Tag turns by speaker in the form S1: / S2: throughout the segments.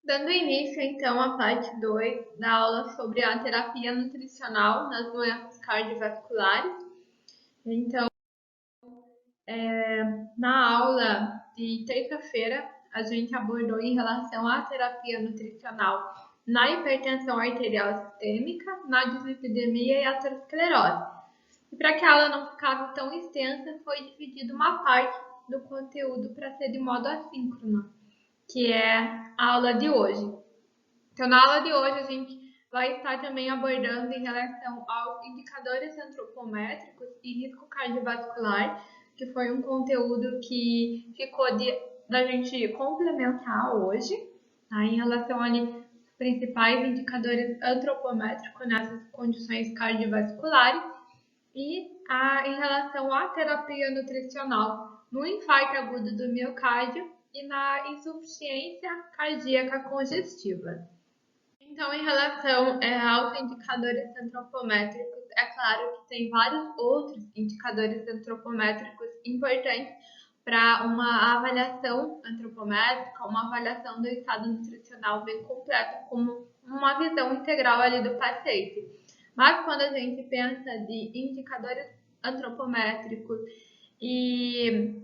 S1: Dando início, então, à parte 2 da aula sobre a terapia nutricional nas doenças cardiovasculares. Então, na aula de terça-feira, a gente abordou em relação à terapia nutricional na hipertensão arterial sistêmica, na dislipidemia e aterosclerose. E para que a aula não ficasse tão extensa, foi dividida uma parte do conteúdo para ser de modo assíncrono, que é a aula de hoje. Então, na aula de hoje, a gente vai estar também abordando em relação aos indicadores antropométricos e risco cardiovascular, que foi um conteúdo que ficou da gente complementar hoje, tá? Em relação aos principais indicadores antropométricos nessas condições cardiovasculares e em relação à terapia nutricional no infarto agudo do miocárdio e na insuficiência cardíaca congestiva. Então, em relação aos indicadores antropométricos, é claro que tem vários outros indicadores antropométricos importantes para uma avaliação antropométrica, uma avaliação do estado nutricional bem completo, como uma visão integral ali do paciente. Mas quando a gente pensa de indicadores antropométricos e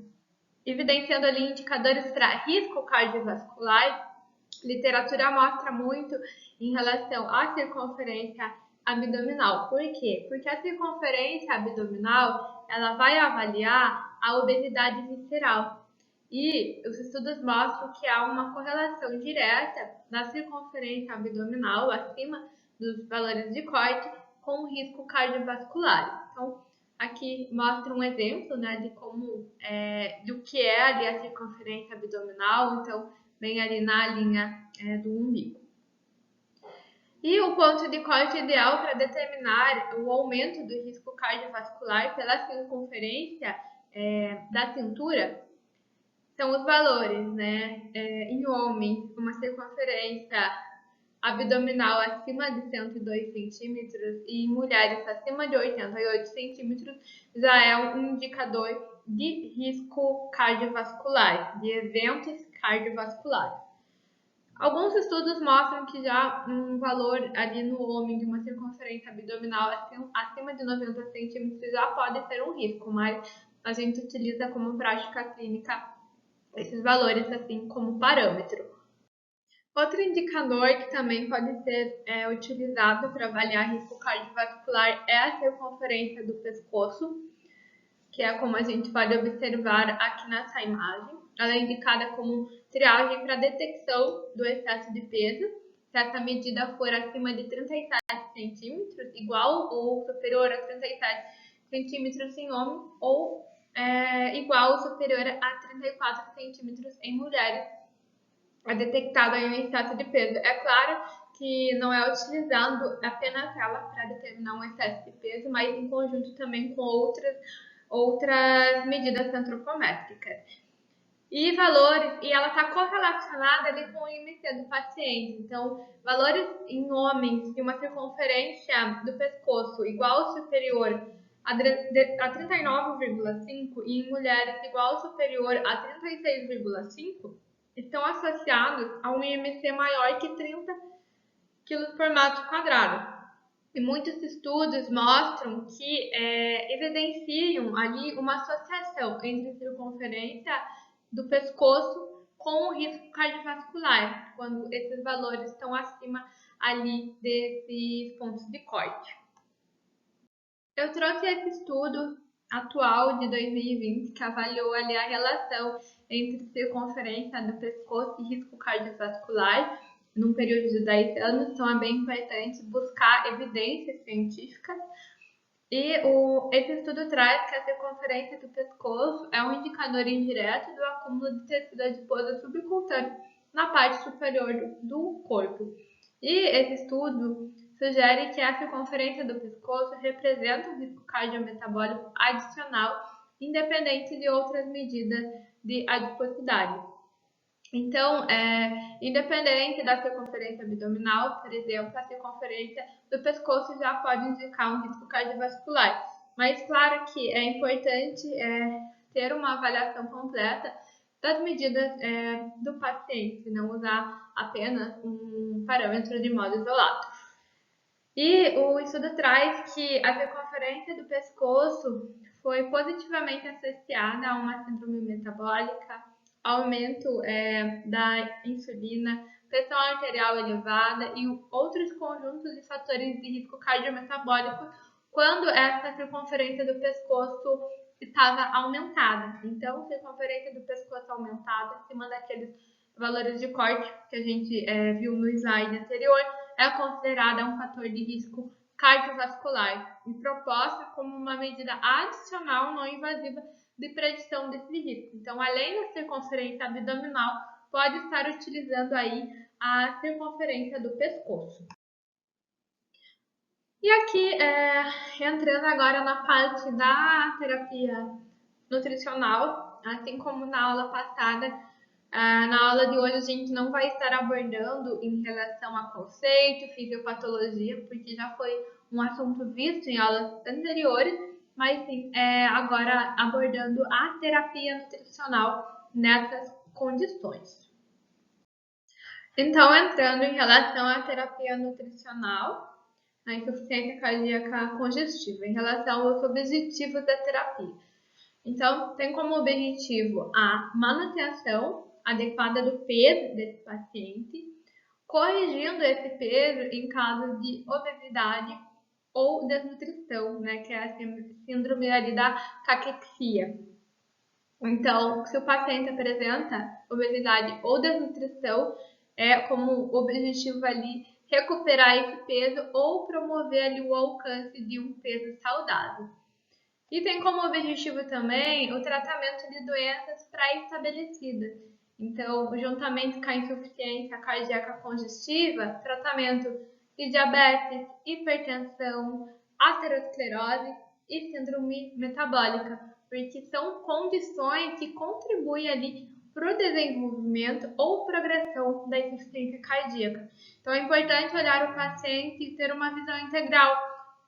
S1: evidenciando ali indicadores para risco cardiovascular, literatura mostra muito em relação à circunferência abdominal. Por quê? Porque a circunferência abdominal ela vai avaliar a obesidade visceral. E os estudos mostram que há uma correlação direta da circunferência abdominal acima dos valores de corte com o risco cardiovascular. Então, aqui mostra um exemplo, né, de como do que é ali a circunferência abdominal. Então, bem ali na linha do umbigo. E o ponto de corte ideal para determinar o aumento do risco cardiovascular pela circunferência da cintura são os valores, né? Em homens, uma circunferência abdominal acima de 102 centímetros e em mulheres acima de 88 centímetros já é um indicador de risco cardiovascular, de eventos cardiovasculares. Alguns estudos mostram que já um valor ali no homem de uma circunferência abdominal acima de 90 centímetros já pode ser um risco, mas a gente utiliza como prática clínica esses valores assim como parâmetro. Outro indicador que também pode ser utilizado para avaliar risco cardiovascular é a circunferência do pescoço, que é como a gente pode observar aqui nessa imagem. Ela é indicada como triagem para detecção do excesso de peso, se essa medida for acima de 37 centímetros, igual ou superior a 37 centímetros em homens, ou igual ou superior a 34 centímetros em mulheres, é detectado aí um excesso de peso. É claro que não é utilizando apenas ela para determinar um excesso de peso, mas em conjunto também com outras medidas antropométricas. E valores, e ela está correlacionada ali com o IMC do paciente. Então, valores em homens de uma circunferência do pescoço igual ou superior a 39,5 e em mulheres igual ou superior a 36,5 estão associados a um IMC maior que 30 kg por metro quadrado. E muitos estudos mostram que evidenciam ali uma associação entre circunferência do pescoço com o risco cardiovascular, quando esses valores estão acima ali desses pontos de corte. Eu trouxe esse estudo atual de 2020 que avaliou ali a relação entre circunferência do pescoço e risco cardiovascular num período de 10 anos, então é bem importante buscar evidências científicas. E esse estudo traz que a circunferência do pescoço é um indicador indireto do acúmulo de tecido adiposo subcutâneo na parte superior do corpo. E esse estudo sugere que a circunferência do pescoço representa um risco cardiometabólico adicional, independente de outras medidas de adiposidade. Então, independente da circunferência abdominal, por exemplo, a circunferência do pescoço já pode indicar um risco cardiovascular. Mas, claro que é importante ter uma avaliação completa das medidas do paciente, não usar apenas um parâmetro de modo isolado. E o estudo traz que a circunferência do pescoço foi positivamente associada a uma síndrome metabólica, aumento da insulina, pressão arterial elevada e outros conjuntos de fatores de risco cardiometabólico quando essa circunferência do pescoço estava aumentada. Então, circunferência do pescoço aumentada, acima daqueles valores de corte que a gente viu no slide anterior, é considerada um fator de risco cardiovascular e proposta como uma medida adicional não invasiva de predição desse risco. Então, além da circunferência abdominal, pode estar utilizando aí a circunferência do pescoço. E aqui, entrando agora na parte da terapia nutricional, assim como na aula passada, na aula de hoje a gente não vai estar abordando em relação a conceito, fisiopatologia, porque já foi um assunto visto em aulas anteriores, mas sim, agora abordando a terapia nutricional nessas condições. Então, entrando em relação à terapia nutricional, a insuficiência cardíaca congestiva, em relação aos objetivos da terapia. Então, tem como objetivo a manutenção adequada do peso desse paciente, corrigindo esse peso em caso de obesidade ou desnutrição, né, que é a síndrome ali da caquexia. Então, se o paciente apresenta obesidade ou desnutrição, é como objetivo ali recuperar esse peso ou promover ali o alcance de um peso saudável. E tem como objetivo também o tratamento de doenças pré-estabelecidas. Então, juntamente com a insuficiência cardíaca congestiva, tratamento de diabetes, hipertensão, aterosclerose e síndrome metabólica, porque são condições que contribuem ali para o desenvolvimento ou progressão da insuficiência cardíaca. Então, é importante olhar o paciente e ter uma visão integral,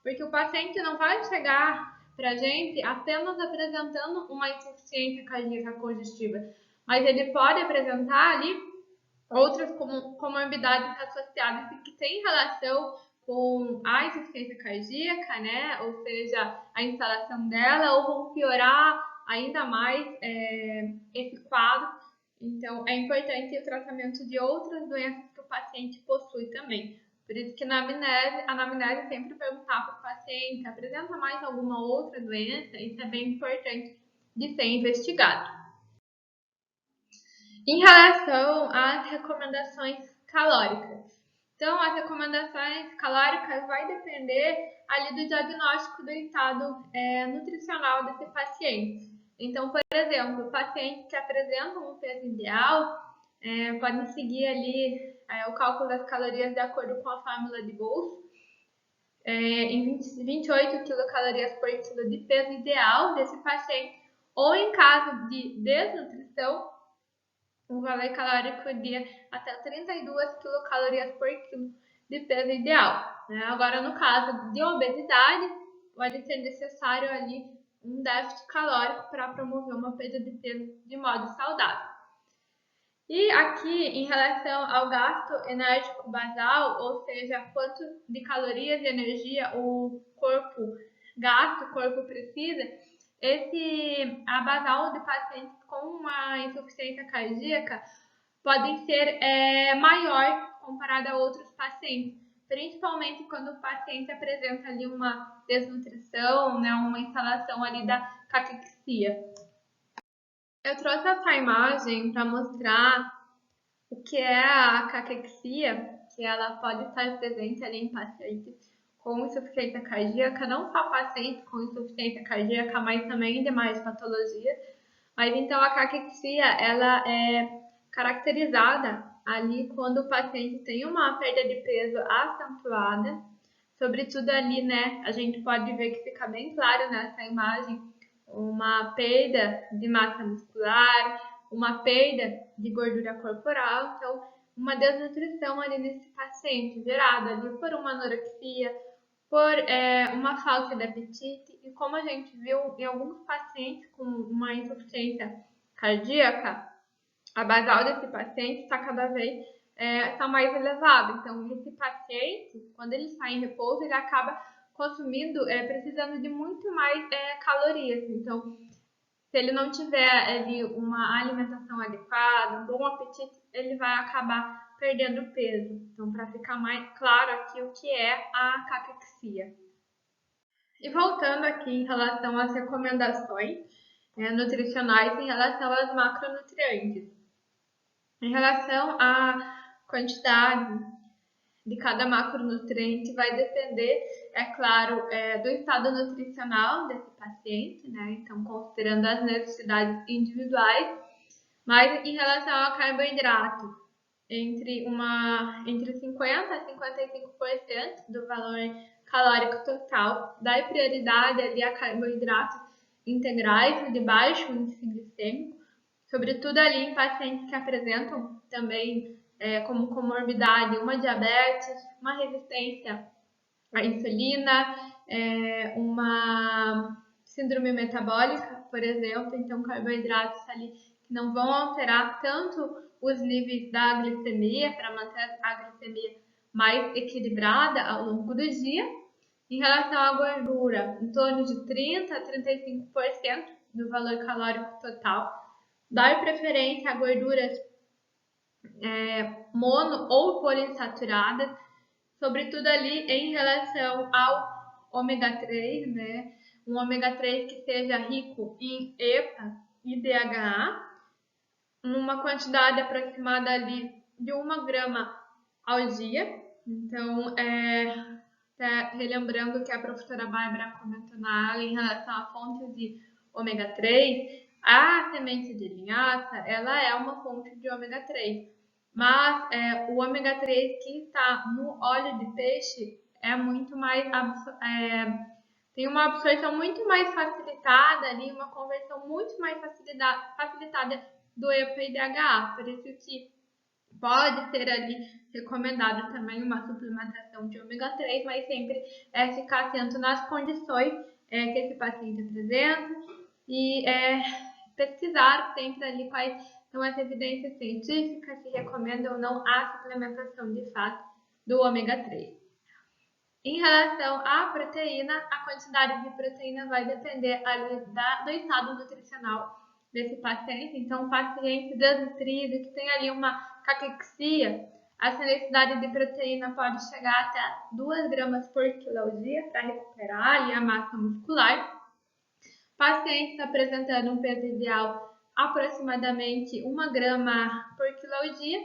S1: porque o paciente não vai chegar para a gente apenas apresentando uma insuficiência cardíaca congestiva, mas ele pode apresentar ali outras comorbidades associadas que têm relação com a insuficiência cardíaca, né? Ou seja, a instalação dela, ou vão piorar ainda mais esse quadro. Então, é importante o tratamento de outras doenças que o paciente possui também. Por isso que na anamnese sempre perguntar para o paciente, apresenta mais alguma outra doença? Isso é bem importante de ser investigado. Em relação às recomendações calóricas. Então, as recomendações calóricas vai depender ali do diagnóstico do estado nutricional desse paciente. Então, por exemplo, pacientes que apresentam um peso ideal podem seguir ali o cálculo das calorias de acordo com a fórmula de Bowles, em 28 quilocalorias por quilo de peso ideal desse paciente, ou em caso de desnutrição, um valor calórico de até 32 quilocalorias por quilo de peso ideal. Né? Agora, no caso de obesidade, pode ser necessário ali um déficit calórico para promover uma perda de peso de modo saudável. E aqui, em relação ao gasto enérgico basal, ou seja, quanto de calorias e energia o corpo gasta, o corpo precisa, a basal de pacientes com uma insuficiência cardíaca podem ser maior comparada a outros pacientes, principalmente quando o paciente apresenta ali uma desnutrição, né, uma instalação ali da caquexia. Eu trouxe essa imagem para mostrar o que é a caquexia, que ela pode estar presente ali em pacientes com insuficiência cardíaca, não só pacientes com insuficiência cardíaca, mas também em demais patologias. Mas então a caquexia, ela é caracterizada ali quando o paciente tem uma perda de peso acentuada, sobretudo ali, né, a gente pode ver que fica bem claro nessa imagem, uma perda de massa muscular, uma perda de gordura corporal, então uma desnutrição ali nesse paciente, gerada ali por uma anorexia, por uma falta de apetite, e como a gente viu em alguns pacientes com uma insuficiência cardíaca, a basal desse paciente está cada vez tá mais elevada. Então, esse paciente, quando ele está em repouso, ele acaba consumindo, precisando de muito mais calorias. Então, se ele não tiver ali uma alimentação adequada, um bom apetite, ele vai acabar perdendo peso. Então, para ficar mais claro aqui o que é a caquexia. E voltando aqui em relação às recomendações nutricionais em relação aos macronutrientes. Em relação à quantidade de cada macronutriente, vai depender, é claro, do estado nutricional desse paciente, né? Então, considerando as necessidades individuais, mas em relação ao carboidrato, entre 50% a 55% do valor calórico total, dá prioridade ali a carboidratos integrais de baixo índice glicêmico, sobretudo ali em pacientes que apresentam também como comorbidade uma diabetes, uma resistência à insulina, uma síndrome metabólica, por exemplo. Então, carboidratos ali que não vão alterar tanto os níveis da glicemia, para manter a glicemia mais equilibrada ao longo do dia. Em relação à gordura, em torno de 30% a 35% do valor calórico total. Dar preferência a gorduras mono ou poliinsaturadas, sobretudo ali em relação ao ômega 3, né? Um ômega 3 que seja rico em EPA e DHA, numa quantidade aproximada ali de 1 grama ao dia. Então, relembrando que a professora Bárbara comentou na aula em relação a fontes de ômega 3, a semente de linhaça, ela é uma fonte de ômega 3, mas o ômega 3 que está no óleo de peixe é muito mais tem uma absorção muito mais facilitada ali, uma conversão muito mais facilitada do EPA e DHA, por isso que pode ser ali recomendado também uma suplementação de ômega 3, mas sempre ficar atento nas condições que esse paciente apresenta e pesquisar sempre ali quais são as evidências científicas, se recomenda ou não a suplementação de fato do ômega 3. Em relação à proteína, a quantidade de proteína vai depender ali do estado nutricional desse paciente. Então, o paciente desnutrido, que tem ali uma caquexia, essa necessidade de proteína pode chegar até 2 gramas por quilo ao dia para recuperar ali a massa muscular. Pacientes apresentando um peso ideal aproximadamente 1 grama por quilo ao dia.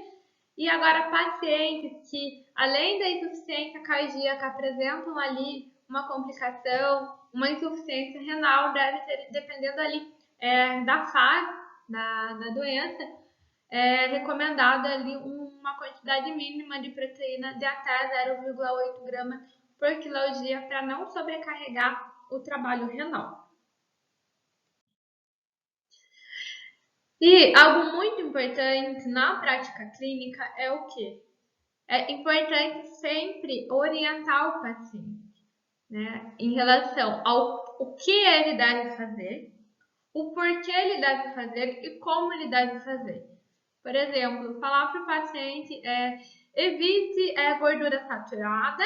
S1: E agora, pacientes que, além da insuficiência cardíaca, apresentam ali uma complicação, uma insuficiência renal, deve ser, dependendo ali da fase da doença, recomendado ali uma quantidade mínima de proteína de até 0,8 gramas por quilo ao dia para não sobrecarregar o trabalho renal. E algo muito importante na prática clínica é o quê? É importante sempre orientar o paciente, né, em relação ao o que ele deve fazer, o porquê ele deve fazer e como ele deve fazer. Por exemplo, falar para o paciente evite gordura saturada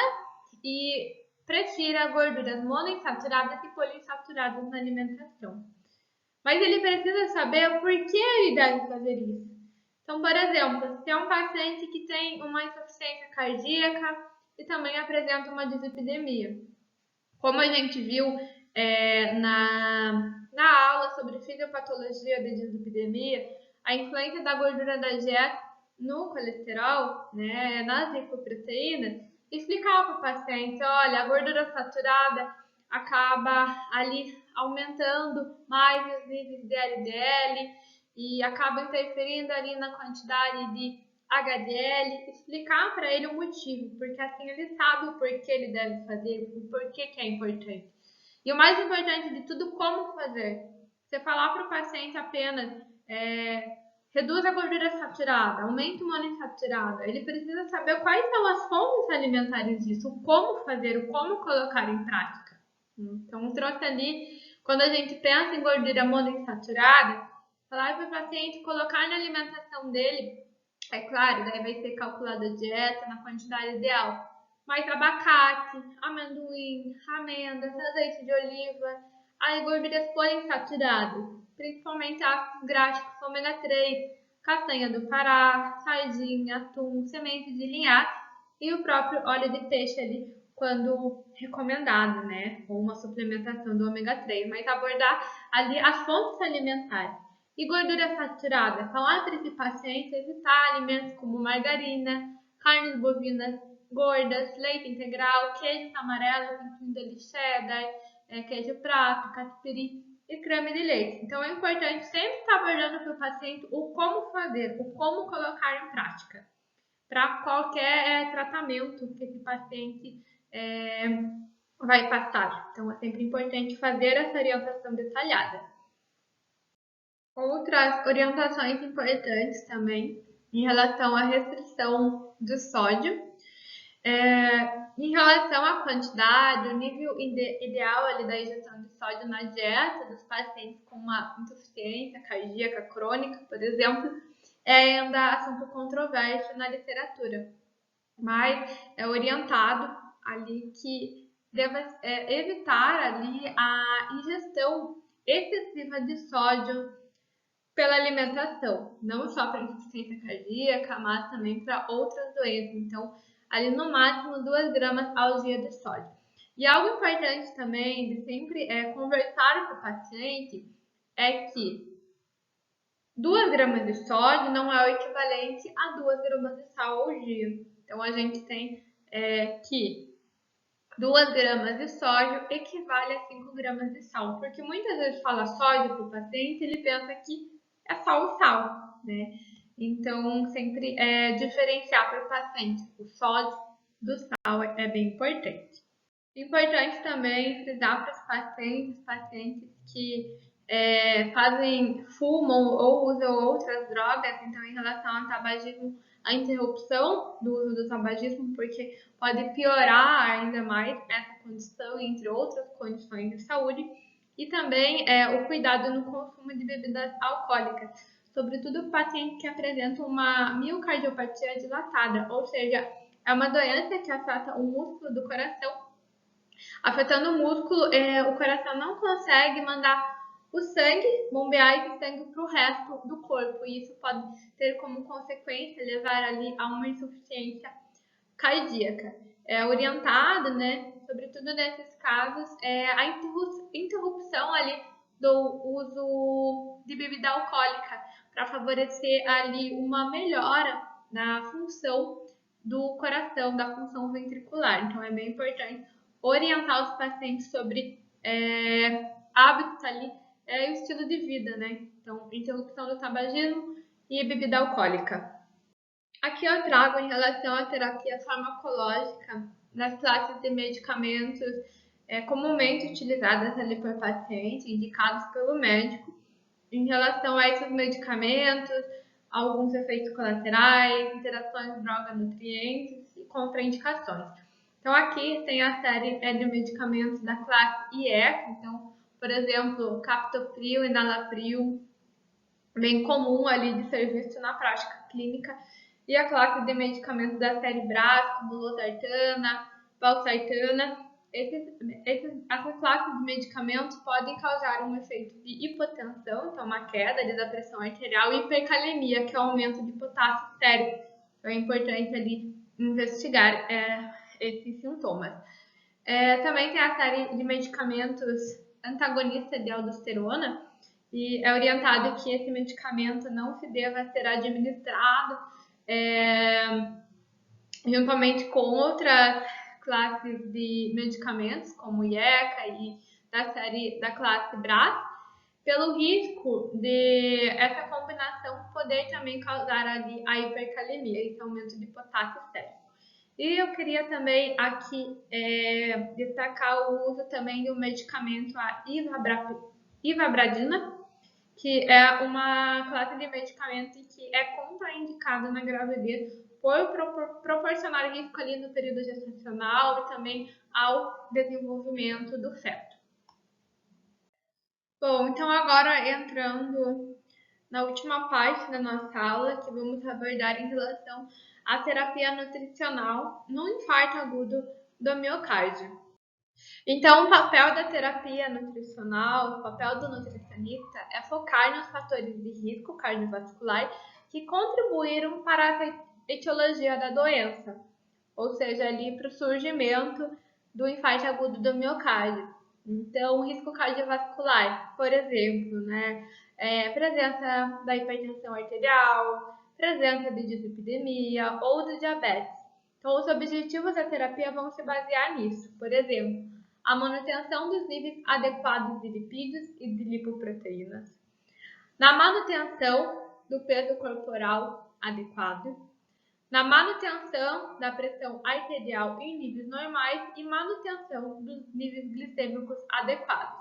S1: e prefira gorduras monoinsaturadas e poliinsaturadas na alimentação. Mas ele precisa saber o porquê ele deve fazer isso. Então, por exemplo, se é um paciente que tem uma insuficiência cardíaca e também apresenta uma dislipidemia. Como a gente viu na aula sobre fisiopatologia de dislipidemia, a influência da gordura da dieta no colesterol, né, nas lipoproteínas, explicava para o paciente, olha, a gordura saturada acaba ali aumentando mais os níveis de LDL e acaba interferindo ali na quantidade de HDL, explicar para ele o motivo, porque assim ele sabe o porquê ele deve fazer, o porquê que é importante. E o mais importante de tudo, como fazer. Você falar para o paciente apenas reduz a gordura saturada, aumenta o monoinsaturado, ele precisa saber quais são as fontes alimentares disso, o como fazer, o como colocar em prática. Então, trouxe ali, quando a gente pensa em gordura monoinsaturada, Falar para o paciente colocar na alimentação dele, é claro, daí vai ser calculada a dieta na quantidade ideal, mas abacate, amendoim, amêndoas, azeite de oliva, as gorduras poliinsaturadas, principalmente ácidos graxos, ômega 3, castanha do Pará, sardinha, atum, sementes de linhaça e o próprio óleo de peixe ali, quando recomendado, né? Ou uma suplementação do ômega 3, mas abordar ali as fontes alimentares. E gordura saturada, falar para esse paciente evitar alimentos como margarina, carnes bovinas gordas, leite integral, queijos amarelos, incluindo cheddar, queijo prato, catupiry e creme de leite. Então é importante sempre estar abordando para o paciente o como fazer, o como colocar em prática, para qualquer tratamento que esse paciente vai passar. Então é sempre importante fazer essa orientação detalhada. Outras orientações importantes também em relação à restrição do sódio. Em relação à quantidade, o nível ideal ali da ingestão de sódio na dieta dos pacientes com uma insuficiência cardíaca crônica, por exemplo, é ainda assunto controverso na literatura, mas é orientado ali que deve evitar ali a ingestão excessiva de sódio pela alimentação, não só para insuficiência cardíaca, mas também para outras doenças. Então, ali no máximo 2 gramas ao dia de sódio. E algo importante também de sempre conversar com o paciente é que 2 gramas de sódio não é o equivalente a 2 gramas de sal ao dia. Então, a gente tem que 2 gramas de sódio equivale a 5 gramas de sal, porque muitas vezes fala sódio para o paciente, ele pensa que é só o sal, né? Então, sempre diferenciar para o paciente o sódio do sal é bem importante. Importante também frisar para os pacientes que fumam ou usam outras drogas, então em relação ao tabagismo, a interrupção do uso do tabagismo, porque pode piorar ainda mais essa condição, entre outras condições de saúde, e também o cuidado no consumo de bebidas alcoólicas, sobretudo pacientes que apresentam uma miocardiopatia dilatada, ou seja, é uma doença que afeta o músculo do coração. Afetando o músculo, o coração não consegue mandar o sangue, bombear esse sangue para o resto do corpo. E isso pode ter como consequência levar ali a uma insuficiência cardíaca. É orientado, né, sobretudo nesses casos, a interrupção ali do uso de bebida alcoólica para favorecer ali uma melhora na função do coração, da função ventricular. Então é bem importante orientar os pacientes sobre hábitos ali e o estilo de vida, né? Então, interrupção do tabagismo e bebida alcoólica. Aqui eu trago em relação à terapia farmacológica nas classes de medicamentos comumente utilizadas ali por pacientes, indicados pelo médico, em relação a esses medicamentos, alguns efeitos colaterais, interações droga-nutrientes e contraindicações. Então aqui tem a série de medicamentos da classe IEC, então, por exemplo, captopril, enalapril, bem comum ali de ser visto na prática clínica, e a classe de medicamentos da série BRAS, como losartana, valsartana. Essas classes de medicamentos podem causar um efeito de hipotensão, então uma queda da pressão arterial, e hipercalemia, que é o aumento de potássio sério. Então é importante ali investigar esses sintomas. Também tem a série de medicamentos antagonistas de aldosterona, e é orientado que esse medicamento não se deva ser administrado juntamente com outras classes de medicamentos, como IECA e da série da classe BRAS, pelo risco de essa combinação poder também causar ali a hipercalemia, esse aumento de potássio sério. E eu queria também aqui destacar o uso também do medicamento a ivabradina, que é uma classe de medicamento que é contraindicada na gravidez por proporcionar risco ali no período gestacional e também ao desenvolvimento do feto. Bom, então agora entrando na última parte da nossa aula, que vamos abordar em relação à terapia nutricional no infarto agudo do miocárdio. Então, o papel da terapia nutricional, o papel do nutricionista é focar nos fatores de risco cardiovascular que contribuíram para a etiologia da doença, ou seja, ali para o surgimento do infarto agudo do miocárdio. Então, o risco cardiovascular, por exemplo, né, presença da hipertensão arterial, presença de dislipidemia ou do diabetes. Então, os objetivos da terapia vão se basear nisso. Por exemplo, a manutenção dos níveis adequados de lipídios e de lipoproteínas, na manutenção do peso corporal adequado, na manutenção da pressão arterial em níveis normais e manutenção dos níveis glicêmicos adequados.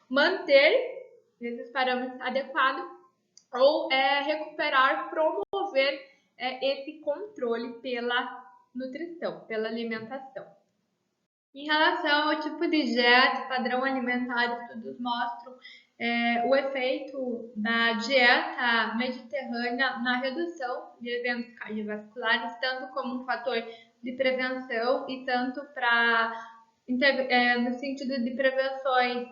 S1: Manter esses parâmetros adequados ou recuperar, promover esse controle pela nutrição, pela alimentação. Em relação ao tipo de dieta, padrão alimentar, estudos mostram o efeito da dieta mediterrânea na redução de eventos cardiovasculares, tanto como um fator de prevenção e tanto no sentido de prevenções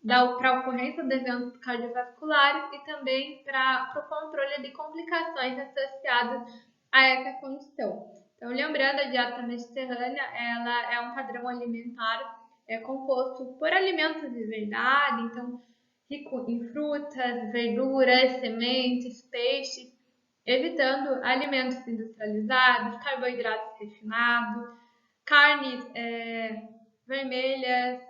S1: para a ocorrência de eventos cardiovasculares e também para o controle de complicações associadas a essa condição. Então, lembrando, a dieta mediterrânea ela é um padrão alimentar composto por alimentos de verdade, então rico em frutas, verduras, sementes, peixes, evitando alimentos industrializados, carboidratos refinados, carnes vermelhas,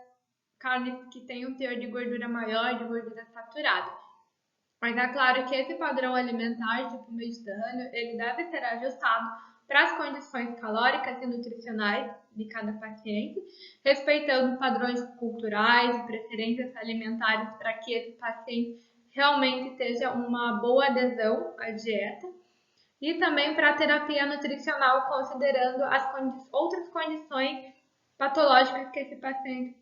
S1: carnes que têm um teor de gordura maior, de gordura saturada. Mas é claro que esse padrão alimentar tipo mediterrâneo, ele deve ser ajustado para as condições calóricas e nutricionais de cada paciente, respeitando padrões culturais e preferências alimentares para que esse paciente realmente tenha uma boa adesão à dieta, e também para a terapia nutricional, considerando as outras condições patológicas que esse paciente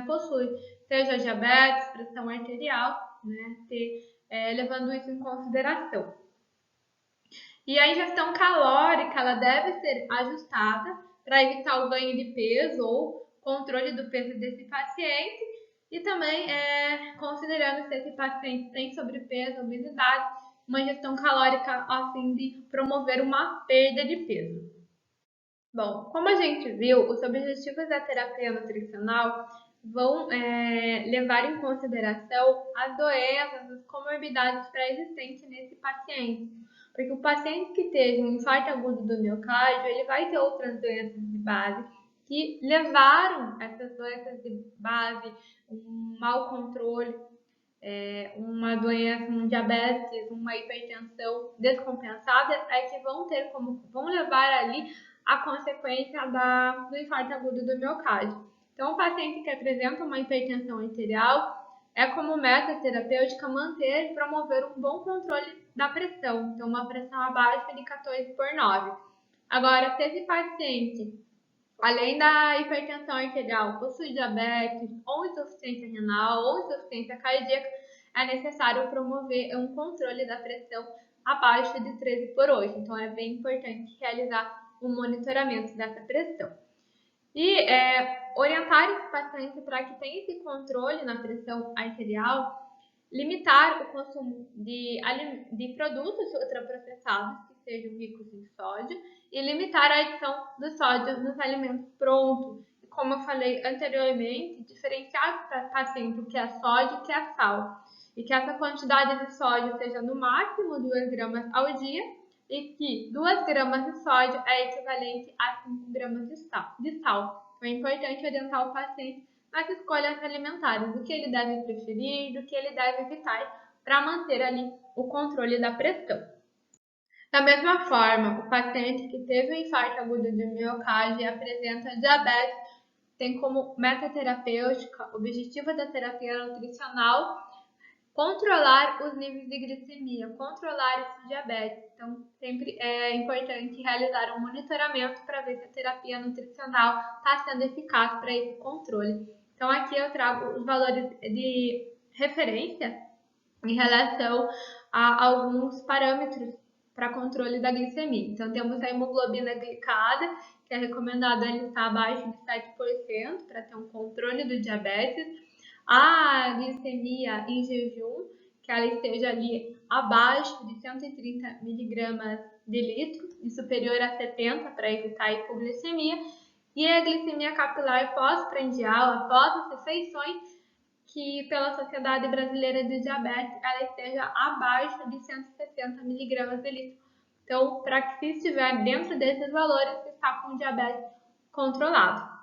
S1: possui, seja diabetes, pressão arterial, né, levando isso em consideração. E a ingestão calórica ela deve ser ajustada para evitar o ganho de peso ou controle do peso desse paciente e também considerando se esse paciente tem sobrepeso, obesidade, uma ingestão calórica a fim de promover uma perda de peso. Bom, como a gente viu, os objetivos da terapia nutricional vão levar em consideração as doenças, as comorbidades pré-existentes nesse paciente. Porque o paciente que teve um infarto agudo do miocárdio, ele vai ter outras doenças de base que levaram essas doenças de base, um mau controle, uma doença, um diabetes, uma hipertensão descompensada, que vão levar ali a consequência do infarto agudo do miocárdio. Então, o paciente que apresenta uma hipertensão arterial é como meta terapêutica manter e promover um bom controle da pressão, então uma pressão abaixo de 14/9. Agora, se esse paciente, além da hipertensão arterial, possui diabetes, ou insuficiência renal, ou insuficiência cardíaca, é necessário promover um controle da pressão abaixo de 13/8. Então, é bem importante realizar um monitoramento dessa pressão. E orientar esse paciente para que tenha esse controle na pressão arterial, limitar o consumo de produtos ultraprocessados que sejam ricos em sódio e limitar a adição do sódio nos alimentos prontos. E como eu falei anteriormente, diferenciar para o paciente o que é sódio e o que é sal. E que essa quantidade de sódio seja no máximo 2 gramas ao dia e que 2 gramas de sódio é equivalente a 5 gramas de sal. Então, é importante orientar o paciente nas escolhas alimentares, do que ele deve preferir, do que ele deve evitar para manter ali o controle da pressão. Da mesma forma, o paciente que teve um infarto agudo de miocárdio e apresenta diabetes tem como meta terapêutica, objetivo da terapia nutricional, controlar os níveis de glicemia, controlar esse diabetes. Então, sempre é importante realizar um monitoramento para ver se a terapia nutricional está sendo eficaz para esse controle. Então, aqui eu trago os valores de referência em relação a alguns parâmetros para controle da glicemia. Então, temos a hemoglobina glicada, que é recomendado ela estar abaixo de 7% para ter um controle do diabetes. A glicemia em jejum, que ela esteja ali abaixo de 130 miligramas de litro e superior a 70 para evitar a hipoglicemia. E a glicemia capilar pós-prandial, após as refeições, que pela Sociedade Brasileira de Diabetes ela esteja abaixo de 160 miligramas de litro. Então, para que se estiver dentro desses valores, está com o diabetes controlado.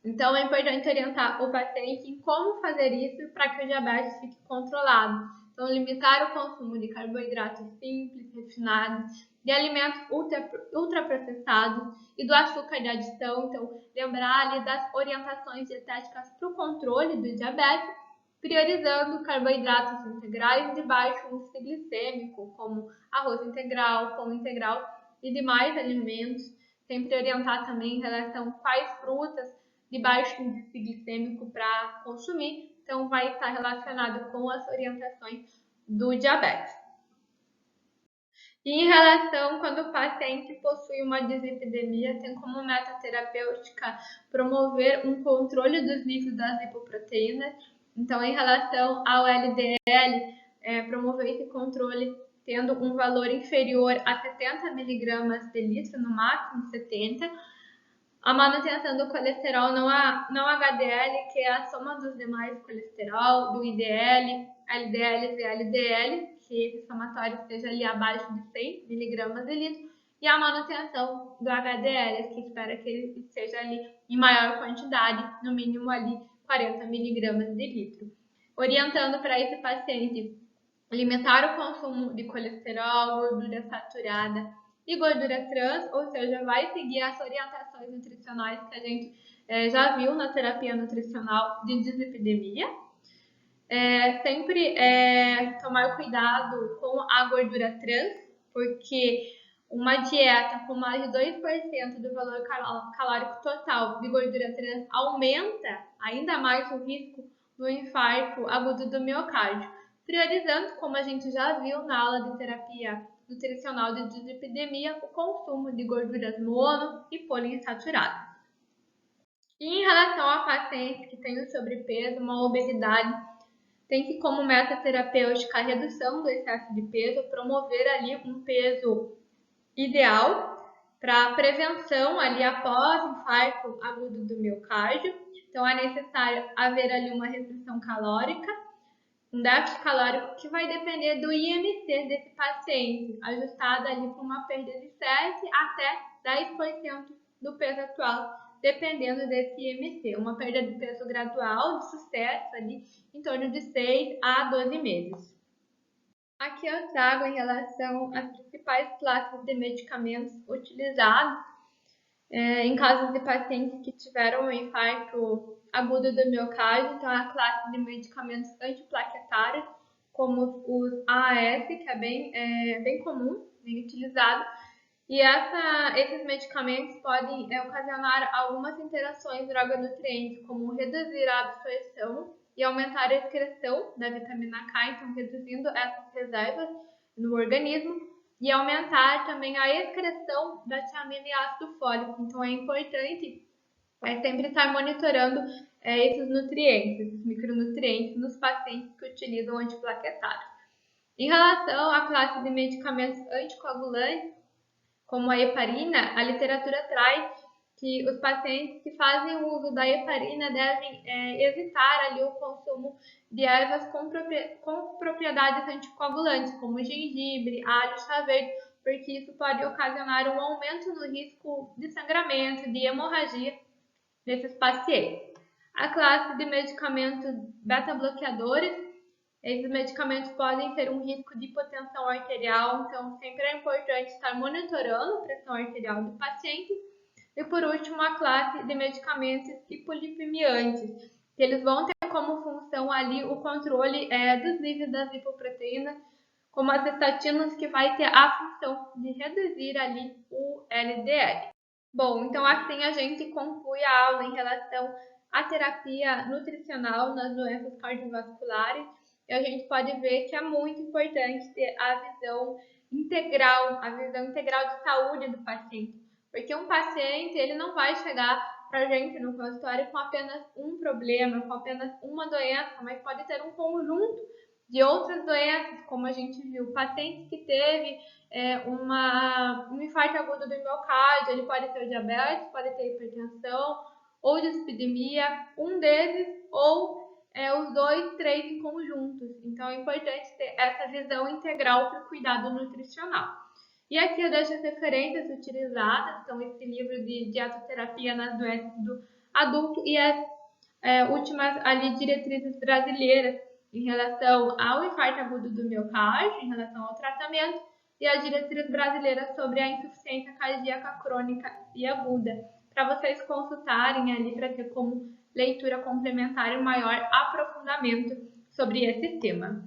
S1: Então, é importante orientar o paciente em como fazer isso para que o diabetes fique controlado. Então, limitar o consumo de carboidratos simples, refinados, de alimentos ultraprocessados e do açúcar de adição. Então, lembrar ali das orientações dietéticas para o controle do diabetes, priorizando carboidratos integrais de baixo índice glicêmico, como arroz integral, pão integral e demais alimentos. Sempre orientar também em relação a quais frutas de baixo índice glicêmico para consumir, então vai estar relacionado com as orientações do diabetes. E em relação quando o paciente possui uma dislipidemia, tem como meta terapêutica promover um controle dos níveis das lipoproteínas. Então, em relação ao LDL, promover esse controle tendo um valor inferior a 70 miligramas de litro, no máximo 70. A manutenção do colesterol não HDL, que é a soma dos demais colesterol, do IDL, LDL e LDL, que esse somatório esteja ali abaixo de 100 miligramas de litro, e a manutenção do HDL, que espera que ele esteja ali em maior quantidade, no mínimo ali 40 miligramas de litro. Orientando para esse paciente limitar o consumo de colesterol, gordura saturada e gordura trans, ou seja, vai seguir as orientações nutricionais que a gente já viu na terapia nutricional de dislipidemia. Sempre tomar cuidado com a gordura trans, porque uma dieta com mais de 2% do valor calórico total de gordura trans aumenta ainda mais o risco do infarto agudo do miocárdio, priorizando, como a gente já viu na aula de terapia nutricional de dislipidemia, o consumo de gorduras mono e poliinsaturadas. E em relação a pacientes que têm sobrepeso, uma obesidade, tem que, como meta terapêutica, a redução do excesso de peso, promover ali um peso ideal para prevenção ali após infarto agudo do miocárdio. Então, é necessário haver ali uma restrição calórica, um déficit calórico que vai depender do IMC desse paciente, ajustado ali para uma perda de 7 até 10% do peso atual, dependendo desse IMC. Uma perda de peso gradual, de sucesso ali, em torno de 6 a 12 meses. Aqui eu trago em relação às principais classes de medicamentos utilizados em casos de pacientes que tiveram um infarto agudo do miocárdio. Então, a classe de medicamentos antiplaquetários, como os AAS, que é bem comum, bem utilizado. E esses medicamentos podem ocasionar algumas interações droga-nutriente, como reduzir a absorção e aumentar a excreção da vitamina K, então reduzindo essas reservas no organismo, e aumentar também a excreção da tiamina e ácido fólico. Então é importante sempre estar monitorando esses nutrientes, esses micronutrientes nos pacientes que utilizam antiplaquetários. Em relação à classe de medicamentos anticoagulantes, como a heparina, a literatura traz que os pacientes que fazem o uso da heparina devem evitar ali o consumo de ervas com propriedades anticoagulantes, como gengibre, alho, chá verde, porque isso pode ocasionar um aumento no risco de sangramento, de hemorragia nesses pacientes. A classe de medicamentos beta-bloqueadores, esses medicamentos podem ter um risco de hipotensão arterial, então sempre é importante estar monitorando a pressão arterial do paciente. E por último, a classe de medicamentos hipolipemiantes, que eles vão ter como função ali o controle dos níveis das lipoproteínas, como as estatinas, que vai ter a função de reduzir ali o LDL. Bom, então assim a gente conclui a aula em relação à terapia nutricional nas doenças cardiovasculares. e a gente pode ver que é muito importante ter a visão integral de saúde do paciente. Porque um paciente, ele não vai chegar para a gente no consultório com apenas um problema, com apenas uma doença, mas pode ter um conjunto de outras doenças, como a gente viu, paciente que teve um infarto agudo do miocárdio, ele pode ter diabetes, pode ter hipertensão ou dislipidemia, um deles ou os dois, três em conjuntos. Então é importante ter essa visão integral para o cuidado nutricional. E aqui eu deixo as referências utilizadas, então esse livro de dietoterapia nas doenças do adulto e as últimas ali diretrizes brasileiras em relação ao infarto agudo do miocárdio, em relação ao tratamento, e a diretriz brasileira sobre a insuficiência cardíaca crônica e aguda, para vocês consultarem ali para ter como leitura complementar e um maior aprofundamento sobre esse tema.